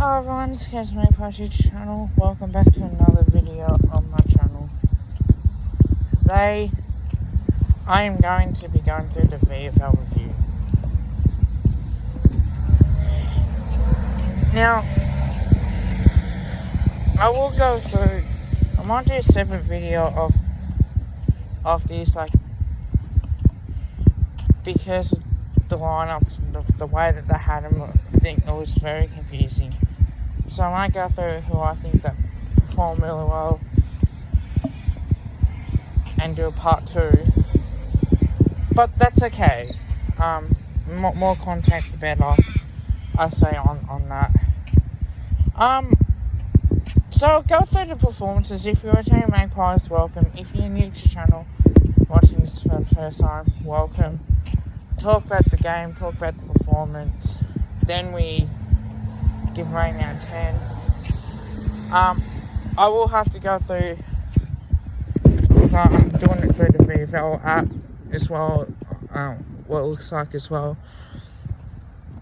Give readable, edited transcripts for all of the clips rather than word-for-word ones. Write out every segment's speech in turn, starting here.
Hello everyone, it's my YouTube channel. Welcome back to another video on my channel. Today, I am going to be going through the VFL review. Now, I will go through, I might do a separate video of these, because the lineups, the way that they had them, I think it was very confusing. So I might go through who I think that performed really well and do a part 2. But that's okay. More content the better, I say on that. So I'll go through the performances. If you're returning Magpies, welcome. If you're new to the channel, watching this for the first time, welcome. Talk about the game, talk about the performance, then we give rating out of 10. I will have to go through, because I'm doing it through the VFL app as well, what it looks like as well.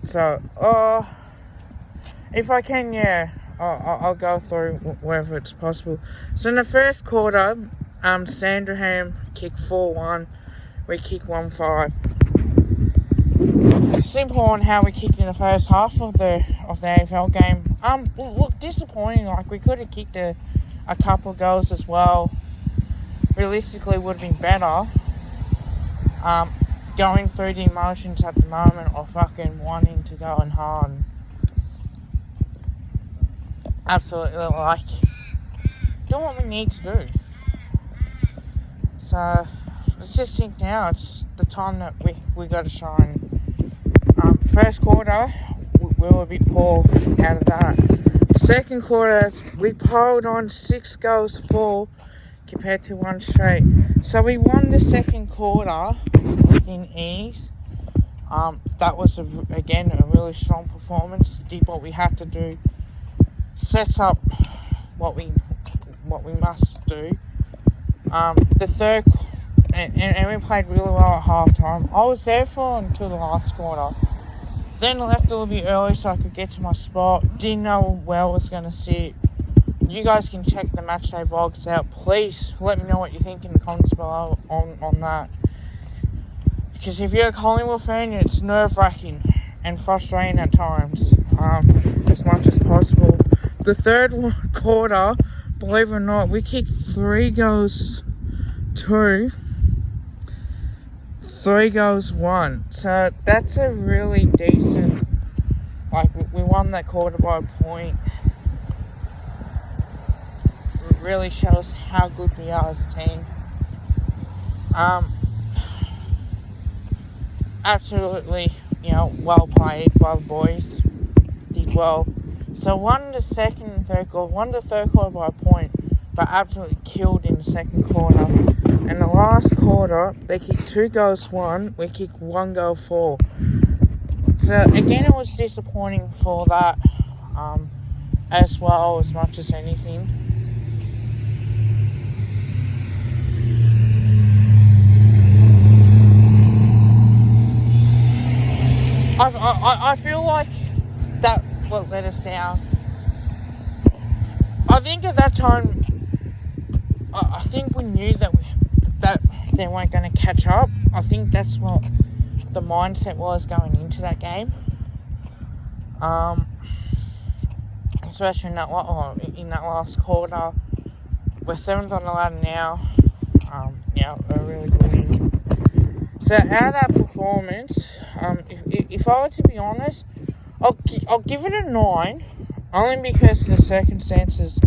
So, if I can, yeah, I'll go through wherever it's possible. So in the first quarter, Sandringham kicked 4-1, we kicked 1-5. Simple on how we kicked in the first half of the AFL game. Look, disappointing. Like, we could have kicked a couple of goals as well. Realistically, would have been better. Going through the emotions at the moment of fucking wanting to go and hard. Absolutely, like, doing what we need to do. So let's just think now. It's the time that we got to shine. First quarter, we were a bit poor out of that. Second quarter, we piled on 6 goals to 4 compared to 1 straight. So we won the second quarter within ease. That was, again, a really strong performance. Did what we had to do. Sets up what we must do. The third, and we played really well at halftime. I was there until the last quarter. Then I left a little bit early so I could get to my spot. Didn't know where I was going to sit. You guys can check the matchday vlogs out. Please let me know what you think in the comments below on that. Because if you're a Collingwood fan, it's nerve-wracking and frustrating at times, as much as possible. The third quarter, believe it or not, we kicked 3 goals 2. 3 goals 1. So that's a really decent, like, we won that quarter by a point. It really shows how good we are as a team. Absolutely, well played by the boys. Did well. So won the second and third quarter, won the third quarter by a point, but absolutely killed in the second quarter. In the last quarter, they kicked 2 goals 1, we kicked 1 goal 4. So again, it was disappointing for that, as well, as much as anything. I feel like that will let us down. I think at that time, I think we knew that they weren't going to catch up. I think that's what the mindset was going into that game. Especially in that last quarter. We're 7th on the ladder now. A really good win. So out of that performance, if I were to be honest, I'll give it a 9, only because of the circumstances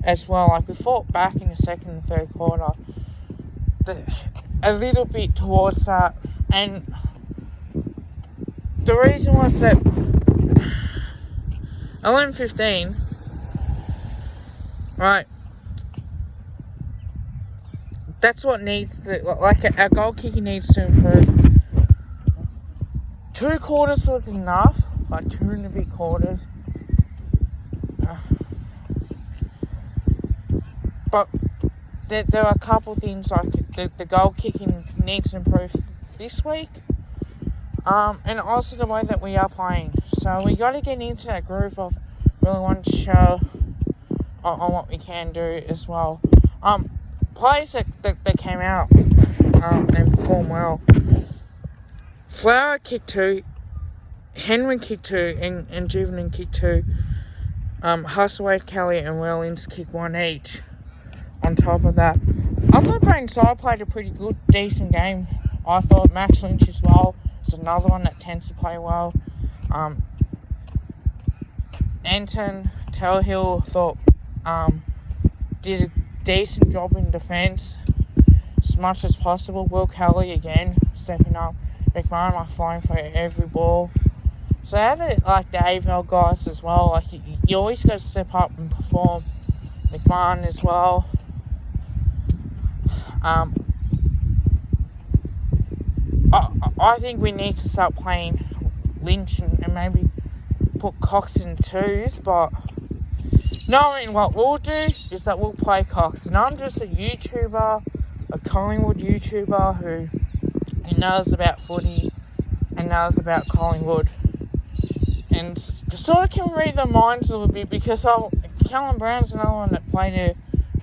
as well. Like, we fought back in the second and third quarter, a little bit towards that, and the reason was that 11-15, right, that's what needs to, like, our goal kicking needs to improve. 2 quarters was enough, like 2 and a bit quarters. But there are a couple things, like the goal kicking needs to improve this week. And also the way that we are playing. So we got to get into that groove of really wanted to show on what we can do as well. Players that came out and performed well. Flower kicked 2, Henry kicked 2, and Juvenile kicked 2. Hustlewaite, Kelly, and Wellings kicked 1 each. On top of that, I thought Braden Side played a pretty good, decent game. I thought Max Lynch as well is another one that tends to play well. Anton Telhill thought did a decent job in defence as much as possible. Will Kelly again stepping up. McMahon flying for every ball. So I have it like the AFL guys as well. Like you always got to step up and perform. McMahon as well. I think we need to start playing Lynch and maybe put Cox in 2s, but knowing what we'll do is that we'll play Cox. And I'm just a YouTuber, a Collingwood YouTuber who knows about footy and knows about Collingwood. And sort of can read their minds a little bit, because Callum Brown's another one that played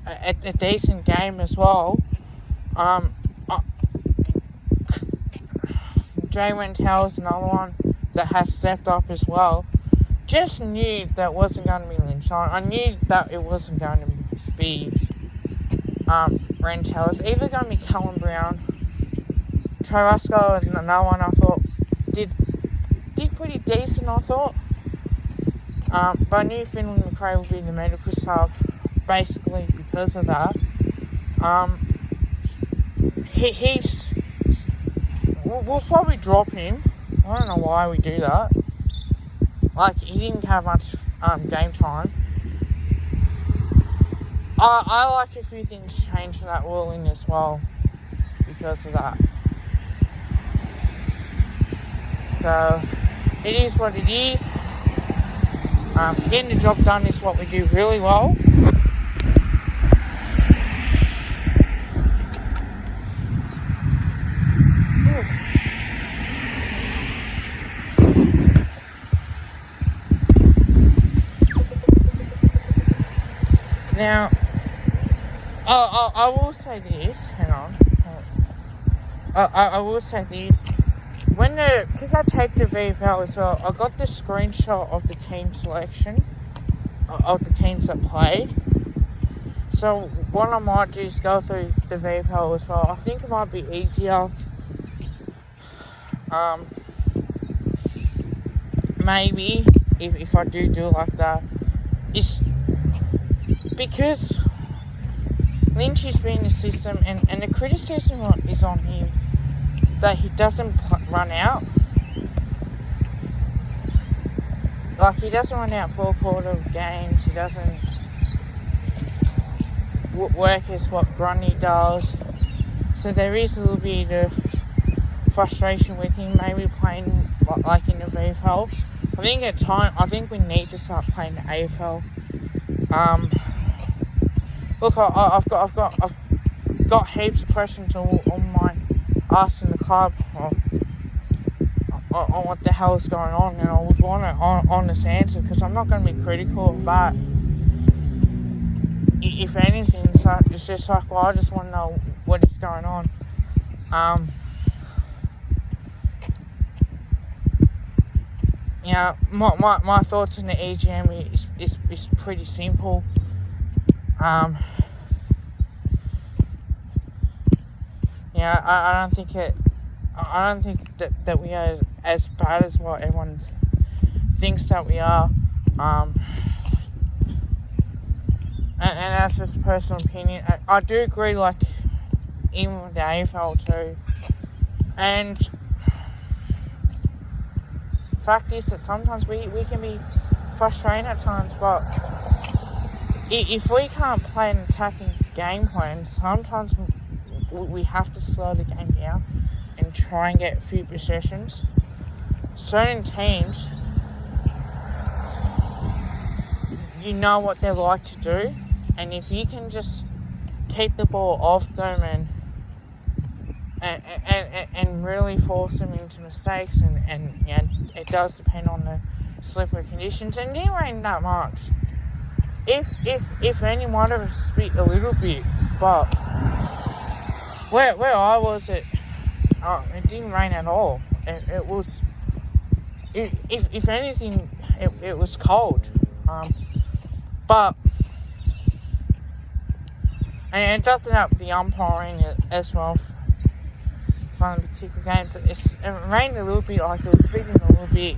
a decent game as well. Jay Wentell's another one that has stepped up as well. Just knew that wasn't going to be Lynch. I knew that it wasn't going to be Rentell. It's either going to be Callum Brown. Tarasco and another one I thought did pretty decent, I thought. But I knew Finland McRae would be the medical sub, basically because of that. We'll probably drop him. I don't know why we do that. Like, he didn't have much game time. I like a few things changed from that ruling as well because of that. So, it is what it is. Getting the job done is what we do really well. Now, I will say this, hang on. I will say this. Because I taped the VFL as well, I got the screenshot of the team selection, of the teams that played. So what I might do is go through the VFL as well. I think it might be easier. Maybe, if I do it like that. It's because Lynch has been in the system, and the criticism is on him that he doesn't run out. Like, he doesn't run out full quarter of games. He doesn't work as what Grundy does. So there is a little bit of frustration with him maybe playing like in the VFL. I think we need to start playing the AFL. Look, I've got heaps of questions on my asking the club on what the hell is going on, and I would want an honest answer, because I'm not going to be critical of that. If anything, it's just like, well, I just want to know what is going on. Yeah, my thoughts on the EGM is pretty simple. Yeah, I don't think that we are as bad as what everyone thinks that we are. And that's just personal opinion. I do agree, like, even with the AFL too. And the fact is that sometimes we can be frustrating at times, but if we can't play an attacking game plan, sometimes we have to slow the game down and try and get a few possessions. Certain teams, you know what they like to do, and if you can just keep the ball off them and really force them into mistakes, and yeah, it does depend on the slippery conditions, and it didn't rain that much. If any, might have spit a little bit, but where I was, it didn't rain at all. It was, if anything, it was cold. But and it doesn't help the umpiring as well from the particular games. It rained a little bit, like it was spitting a little bit,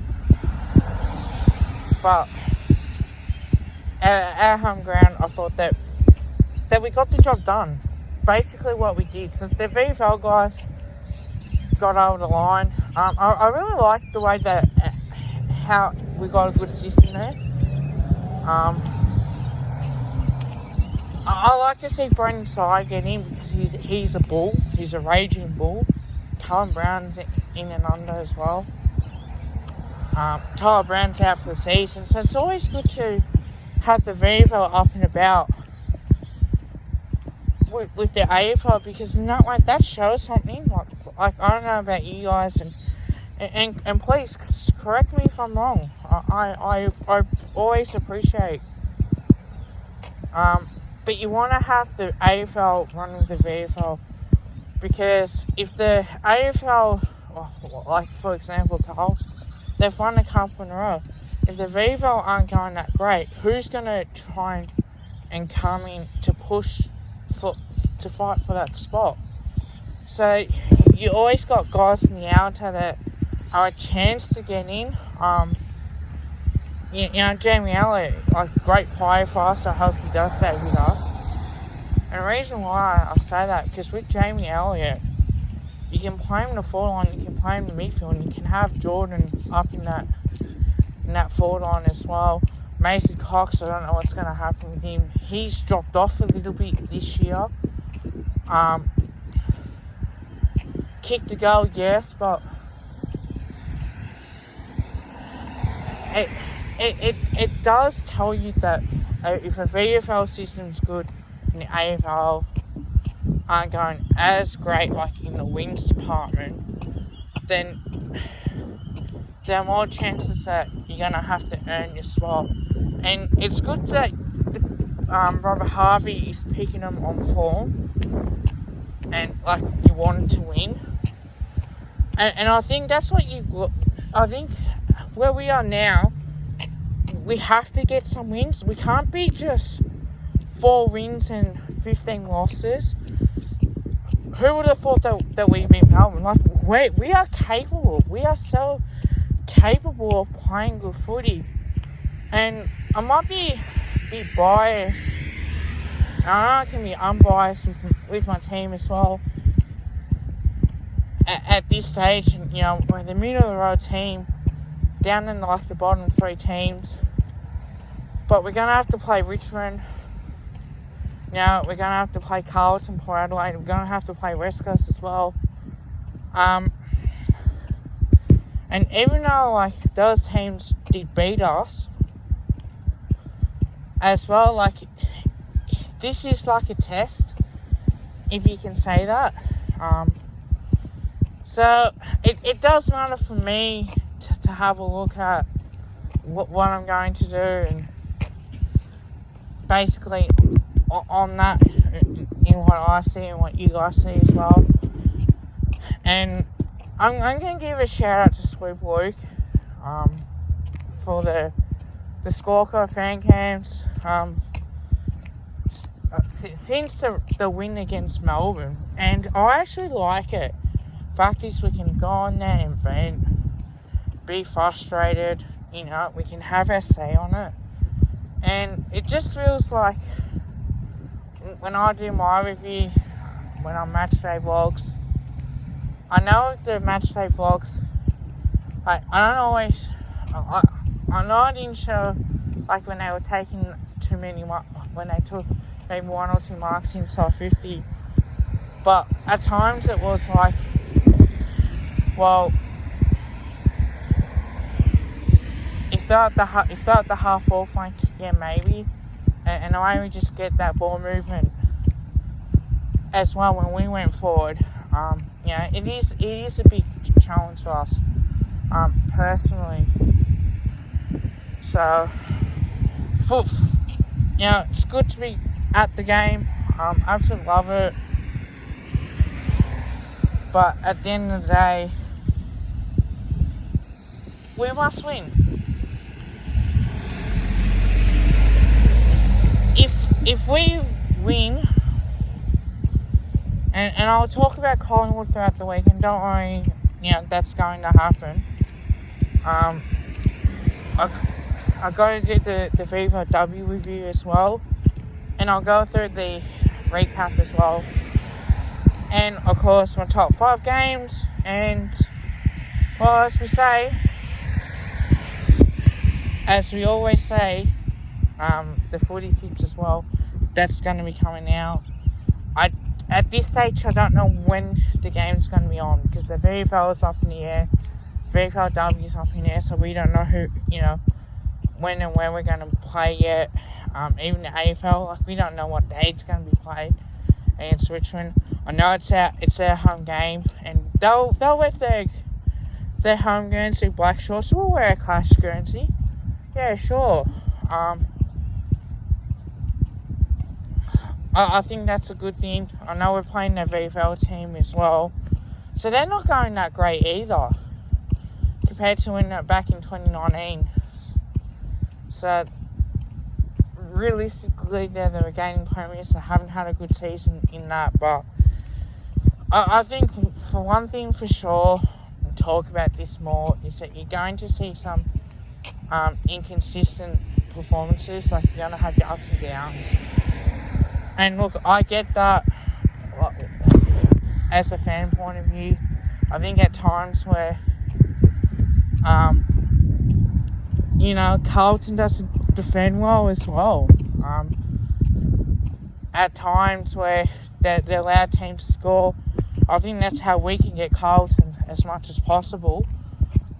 but at our home ground, I thought that we got the job done. Basically what we did. So the VFL guys got over the line. I really liked the way that how we got a good system there. I like to see Brandon Sy get in because he's a bull. He's a raging bull. Callum Brown's in and under as well. Tyler Brown's out for the season, so it's always good to have the VFL up and about with the AFL, because in that way that shows something. Like I don't know about you guys, and please correct me if I'm wrong. I always appreciate. But you want to have the AFL run with the VFL, because if the AFL, like for example, Carls, they've won a couple in a row. If the VFL aren't going that great, who's going to try and come in to push to fight for that spot? So you always got guys from the outer that are a chance to get in. You know, Jamie Elliott, like great player for us. I hope he does stay with us. And the reason why I say that, because with Jamie Elliott, you can play him in the forward line, you can play him in the midfield, and you can have Jordan up in that forward line as well. Mason Cox, I don't know what's going to happen with him. He's dropped off a little bit this year. Kicked the goal, yes, but it does tell you that if a VFL system's good and the AFL aren't going as great, like in the wins department, then there are more chances that you're going to have to earn your spot. And it's good that Robert Harvey is picking them on form, and like you wanted to win. And I think that's what I think where we are now, we have to get some wins. We can't be just 4 wins and 15 losses. Who would have thought that we'd be Melbourne? Like, we are capable. We are so capable of playing good footy. And I might be biased. I know I can be unbiased with my team as well. At this stage, you know, we're the middle of the road team, down in like the bottom 3 teams. But we're going to have to play Richmond. You know, we're going to have to play Carlton, Port Adelaide. We're going to have to play West Coast as well. And even though like those teams did beat us as well, like this is like a test, if you can say that. So it does matter for me to have a look at what I'm going to do, and basically on that, in what I see and what you guys see as well. And I'm going to give a shout out to Swoop Luke for the scorecard fan cams. Since the win against Melbourne, and I actually like it. Fact is, we can go on there and vent, be frustrated, you know, we can have our say on it. And it just feels like when I do my review, when I'm matchday vlogs, I know with the matchday vlogs, like, I don't always, I know I didn't show, like, when they were taking too many, when they took maybe 1 or 2 marks inside 50, but at times it was like, well, if they're at the half forward flank, yeah, maybe, and I only just get that ball movement as well when we went forward. You know, it is a big challenge for us, personally. So, it's good to be at the game. Absolutely love it. But at the end of the day, we must win. If we win, and I'll talk about Collingwood throughout the week, and don't worry, that's going to happen. I got to do the VFL review as well, and I'll go through the recap as well. And of course, my top 5 games, and well, as we always say, the footy tips as well. That's going to be coming out. At this stage, I don't know when the game's going to be on, because the VFL is up in the air, VFL is up in the air, so we don't know who, when and where we're going to play yet. Even the AFL, we don't know what day it's going to be played against Richmond. I know it's their home game, and they'll wear their home Guernsey black shorts. We'll wear a Clash Guernsey. Yeah, sure. I think that's a good thing. I know we're playing their VFL team as well, so they're not going that great either compared to back in 2019. So realistically, they're the regaining premiers. They haven't had a good season in that, but I think for one thing for sure, and talk about this more, is that you're going to see some inconsistent performances. Like, you're going to have your ups and downs. And look, I get that as a fan point of view. I think at times where, Carlton doesn't defend well as well. At times where they allow teams to score, I think that's how we can get Carlton as much as possible.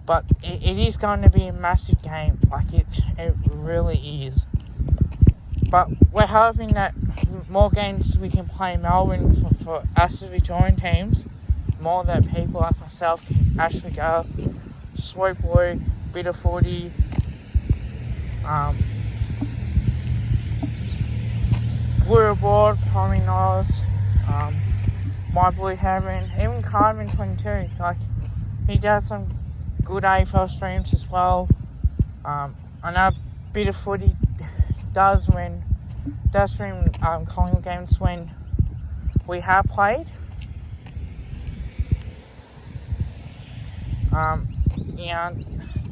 But it is going to be a massive game. Like, it really is. But we're hoping that more games we can play Melbourne for us as Victorian teams, more that people like myself can actually go, sweep work, bit of footy, Blue Aboard, Tommy Knowles, my Blue Heaven, even Carmen 22. Like, he does some good AFL streams as well. I know a bit of footy does stream Collingwood games when we have played.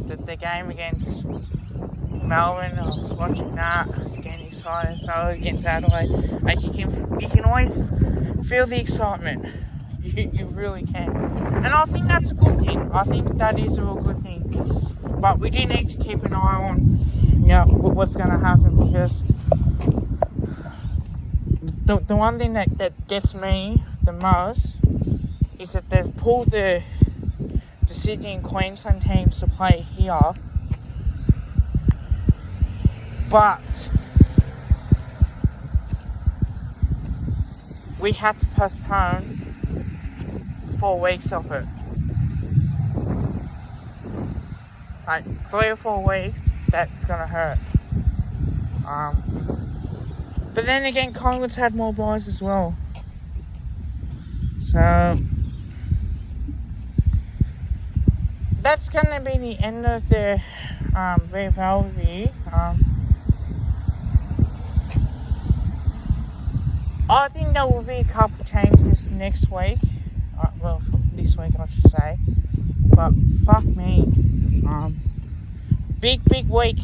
The game against Melbourne, I was watching that. I was getting excited. So against Adelaide, like, you can always feel the excitement. You really can, and I think that's a good thing. I think that is a real good thing. But we do need to keep an eye on, what's going to happen, because the one thing that gets me the most is that they've pulled the Sydney and Queensland teams to play here, but we had to postpone 4 weeks of it. Like, 3 or 4 weeks, that's gonna hurt. But then again, Collingwood's had more buys as well. So that's gonna be the end of the VFL review. I think there will be a couple of changes next week. This week I should say. But fuck me. Big week.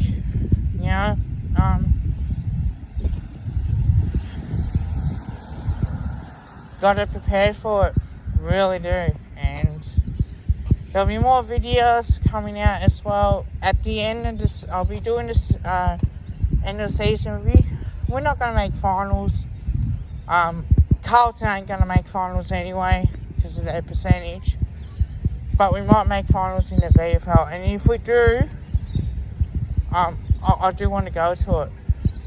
Gotta prepare for it. Really do. And there'll be more videos coming out as well. At the end of this, I'll be doing this end of season review. We're not gonna make finals. Carlton ain't going to make finals anyway because of their percentage, but we might make finals in the VFL, and if we do, I do want to go to it,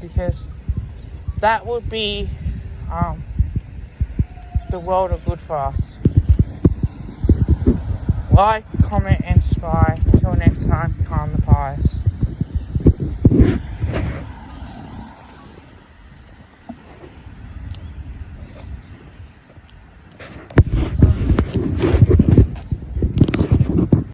because that would be the world of good for us. Like, comment and subscribe. Until next time, calm the pies.